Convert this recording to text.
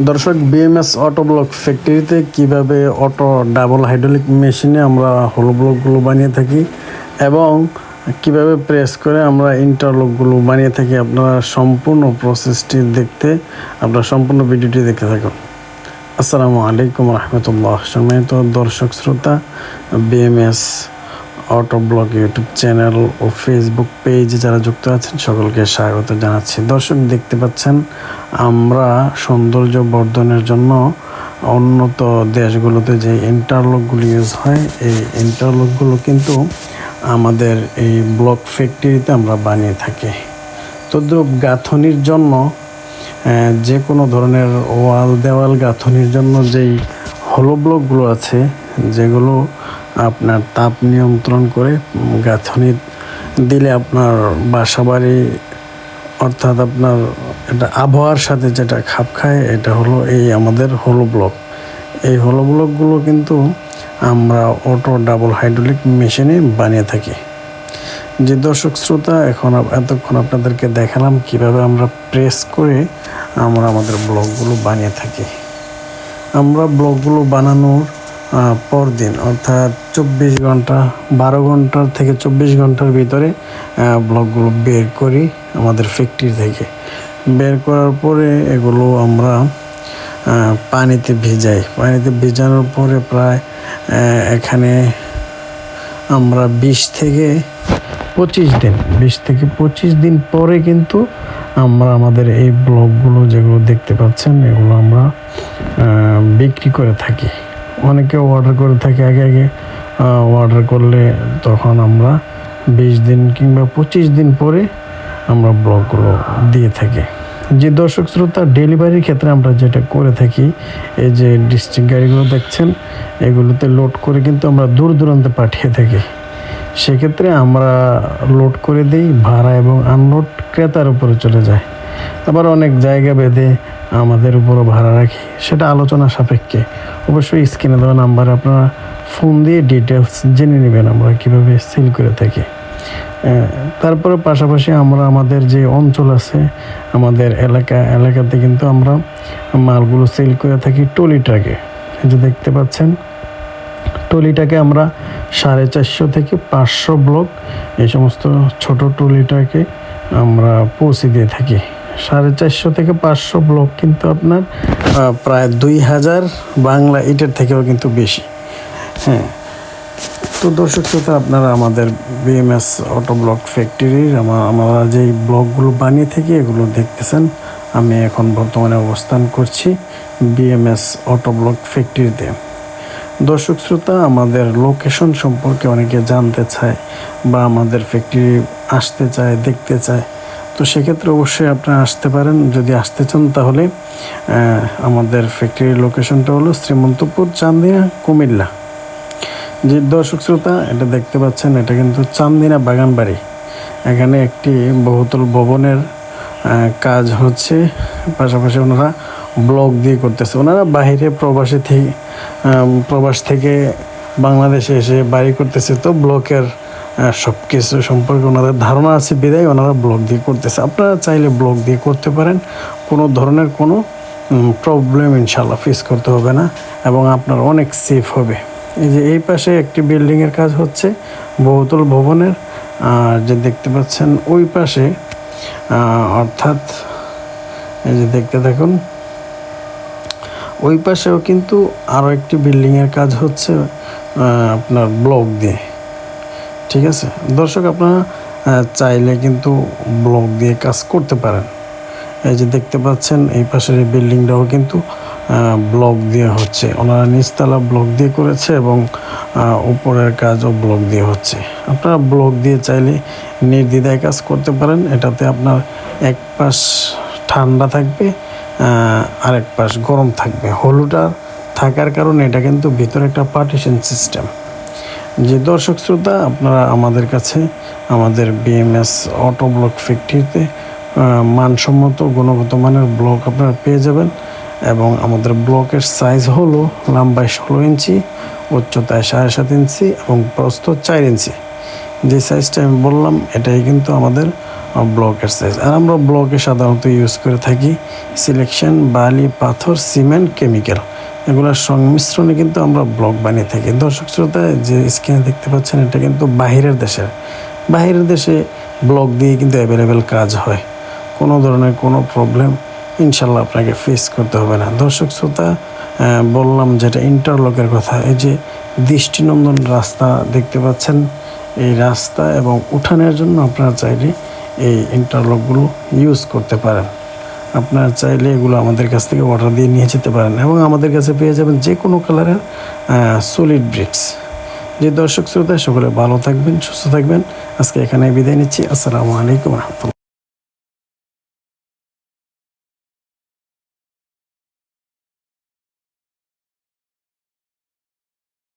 দর্শক, BMS auto block ফ্যাক্টরিতে কিভাবে অটো ডাবল হাইড্রোলিক মেশিনে আমরা হলো ব্লকগুলো বানিয়ে থাকি এবং কিভাবে প্রেস করে আমরা ইন্টারলকগুলো বানিয়ে থাকি, আপনারা সম্পূর্ণ প্রসেসটি দেখতে আপনারা সম্পূর্ণ ভিডিওটি দেখতে থাকুন। আসসালামু আলাইকুম রহমতুল্লাহ। সম্মানিত দর্শক শ্রোতা, BMS auto block YouTube channel ও ফেসবুক পেজে যারা যুক্ত আছেন সকলকে স্বাগত জানাচ্ছি। দর্শক, দেখতে পাচ্ছেন আমরা সৌন্দর্য বর্ধনের জন্য উন্নত দেশগুলোতে যে ইন্টারলকগুলো ইউজ হয়, এই ইন্টারলকগুলো কিন্তু আমাদের এই ব্লক ফ্যাক্টরিতে আমরা বানিয়ে থাকি। তদ্রূপ গাঁথনির জন্য যে কোনো ধরনের দেওয়াল গাঁথনির জন্য যেই হলো ব্লকগুলো আছে, যেগুলো আপনার তাপ নিয়ন্ত্রণ করে গাঁথনি দিলে আপনার বাসাবাড়ি অর্থাৎ আপনার এটা আবহাওয়ার সাথে যেটা খাপ খায়, এটা হলো এই আমাদের হলো ব্লক। এই হলো ব্লকগুলো কিন্তু আমরা অটো ডাবল হাইড্রোলিক মেশিনে বানিয়ে থাকি। যে দর্শক শ্রোতা, এতক্ষণ আপনাদেরকে দেখালাম কিভাবে আমরা প্রেস করে আমরা আমাদের ব্লকগুলো বানিয়ে থাকি। আমরা ব্লকগুলো বানানোর পরদিন অর্থাৎ 24 ঘন্টা 12 ঘন্টার থেকে 24 ঘন্টার ভিতরে ব্লকগুলো বের করি আমাদের ফ্যাক্টরি থেকে। বের করার পরে এগুলো আমরা পানিতে ভিজাই। পানিতে ভিজানোর পরে প্রায় এখানে আমরা 20 থেকে 25 দিন পরে কিন্তু আমরা আমাদের এই ব্লকগুলো যেগুলো দেখতে পাচ্ছেন, এগুলো আমরা বিক্রি করে থাকি। অনেকে অর্ডার করে থাকে, আগে অর্ডার করলে তখন আমরা 20 দিন কিংবা 25 দিন পরে আমরা ব্লকগুলো দিয়ে থাকি। যে দর্শক শ্রোতা, ডেলিভারির ক্ষেত্রে আমরা যেটা করে থাকি, এই যে ডিস্ট্রিক্ট গাড়িগুলো দেখছেন, এগুলোতে লোড করে কিন্তু আমরা দূর দূরান্তে পাঠিয়ে থাকি। সেক্ষেত্রে আমরা লোড করে দিই, ভাড়া এবং আনলোড ক্রেতার উপরে চলে যায়। আবার অনেক জায়গা বেঁধে আমাদের উপরও ভাড়া রাখি, সেটা আলোচনা সাপেক্ষে। অবশ্যই স্ক্রিনে দেওয়া নাম্বারে আপনারা ফোন দিয়ে ডিটেলস জেনে নেবেন আমরা কীভাবে সেল করে থাকি। তারপরে পাশাপাশি আমরা আমাদের যে অঞ্চল আছে, আমাদের এলাকাতে কিন্তু আমরা মালগুলো সেল করে থাকি ট্রলি ট্রাকে। যে দেখতে পাচ্ছেন, ট্রলিটাকে আমরা 450 থেকে 500 ব্লক এই সমস্ত ছোট ট্রলিটাকে আমরা পৌঁছে দিয়ে থাকি। 450 থেকে 500 ব্লক কিন্তু আপনার প্রায় 2000 বাংলা ইটের থেকেও কিন্তু বেশি। হ্যাঁ, তো দর্শক শ্রোতা, আপনারা আমাদের বিএমএস অটো ব্লক ফ্যাক্টরির আমরা যেই ব্লকগুলো বানিয়ে থাকি এগুলো দেখতেছেন। আমি এখন বর্তমানে অবস্থান করছি বিএমএস অটো ব্লক ফ্যাক্টরিতে। দর্শক শ্রোতা, আমাদের লোকেশন সম্পর্কে অনেকে জানতে চায় বা আমাদের ফ্যাক্টরি আসতে চায়, দেখতে চায়। তো সেক্ষেত্রে অবশ্যই আপনারা আসতে পারেন। যদি আসতে চান তাহলে আমাদের ফ্যাক্টরির লোকেশনটা হলো শ্রীমন্তপুর, চান্দিনা, কুমিল্লা। যে দর্শক শ্রোতা, এটা দেখতে পাচ্ছেন, এটা কিন্তু চান্দিনা বাগানবাড়ি। এখানে একটি বহুতল ভবনের কাজ হচ্ছে, পাশাপাশি ওনারা ব্লক দিয়ে করতেছে। ওনারা বাইরে প্রবাস থেকে বাংলাদেশে এসে বাড়ি করতেছে, তো ব্লকের সব কিছু সম্পর্কে ওনাদের ধারণা আছে বিদায় ওনারা ব্লক দিয়ে করতেছে। আপনারা চাইলে ব্লক দিয়ে করতে পারেন, কোনো ধরনের কোনো প্রবলেম ইনশাল্লাহ ফেস করতে হবে না এবং আপনার অনেক সেফ হবে। এই যে এই পাশে একটি বিল্ডিংয়ের কাজ হচ্ছে বহুতল ভবনের, আর যে দেখতে পাচ্ছেন ওই পাশে অর্থাৎ এই যে দেখতে থাকুন, ওই পাশেও কিন্তু আরও একটি বিল্ডিংয়ের কাজ হচ্ছে আপনার ব্লক দিয়ে। ঠিক আছে দর্শক, আপনারা চাইলে কিন্তু ব্লক দিয়ে কাজ করতে পারেন। এই যে দেখতে পাচ্ছেন এই পাশের এই বিল্ডিংটাও কিন্তু ব্লক দিয়ে হচ্ছে। ওনারা নিচতলা ব্লক দিয়ে করেছে এবং উপরের কাজও ব্লক দিয়ে হচ্ছে। আপনারা ব্লক দিয়ে চাইলে নির্দ্বিধায় কাজ করতে পারেন। এটাতে আপনার এক পাশ ঠান্ডা থাকবে, আরেক পাশ গরম থাকবে। হলুটা থাকার কারণে এটা কিন্তু ভিতরে একটা পার্টিশন সিস্টেম। যে দর্শক শ্রোতা, আপনারা আমাদের কাছে আমাদের বিএমএস অটো ব্লক ফ্যাক্টরিতে মানসম্মত গুণগত মানের ব্লক আপনারা পেয়ে যাবেন। এবং আমাদের ব্লকের সাইজ হলো লম্বায় 16 ইঞ্চি, উচ্চতায় 7.5 ইঞ্চি এবং প্রস্থ 4 ইঞ্চি। যে সাইজটা আমি বললাম এটাই কিন্তু আমাদের ব্লকের সাইজ। আর আমরা ব্লকে সাধারণত ইউজ করে থাকি সিলেকশন, বালি, পাথর, সিমেন্ট, কেমিক্যাল, এগুলোর সংমিশ্রণে কিন্তু আমরা ব্লক বানিয়ে থাকি। দর্শক শ্রোতা, যে স্ক্রিনে দেখতে পাচ্ছেন এটা কিন্তু বাহিরের দেশে ব্লক দিয়ে কিন্তু অ্যাভেলেবেল কাজ হয়। কোনো ধরনের কোনো প্রবলেম ইনশাল্লাহ আপনাকে ফেস করতে হবে না। দর্শক শ্রোতা, বললাম যেটা ইন্টারলকের কথা, এই যে দৃষ্টিনন্দন রাস্তা দেখতে পাচ্ছেন, এই রাস্তা এবং উঠানের জন্য আপনারা চাইলে এই ইন্টারলকগুলো ইউজ করতে পারেন। আপনারা চাইলে এগুলো আমাদের কাছ থেকে অর্ডার দিয়ে নিয়ে যেতে পারেন এবং আমাদের কাছে পেয়ে যাবেন যে কোনো কালারের সলিড ব্রিক্স। যে দর্শক শ্রোতা, সকলে ভালো থাকবেন, সুস্থ থাকবেন। আজকে এখানে বিদায় নিচ্ছি। আসসালামু আলাইকুম রহমতুল্লাহ।